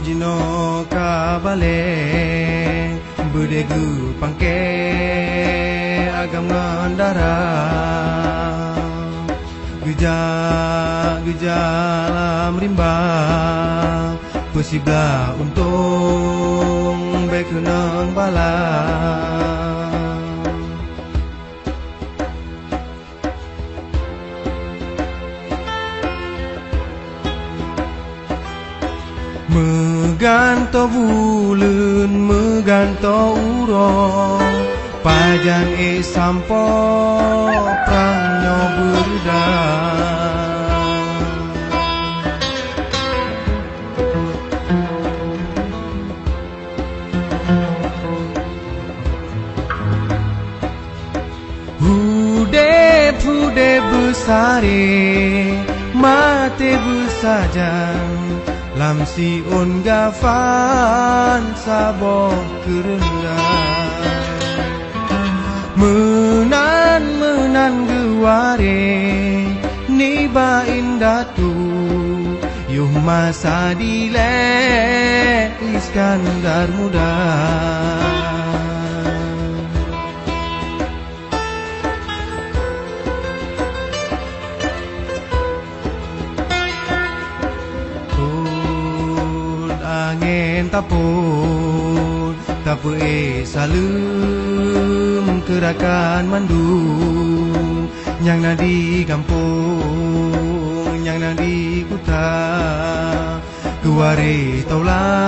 Jino kabale Budegu pangke agam ngandara Gejala merimba Pesibla untung bekenang bala Meganto bulen, meganto urong Pajan sampo prangnya berdang Hudep besare Mate besajang Lamsi on gafan saboh kerendah Menan geware Niba indatu Yuh masa dile Iskandar muda Angin tapun Tapu salem Kerakan mandu Yang nadi kampung Yang nadi kuta Kuare taulah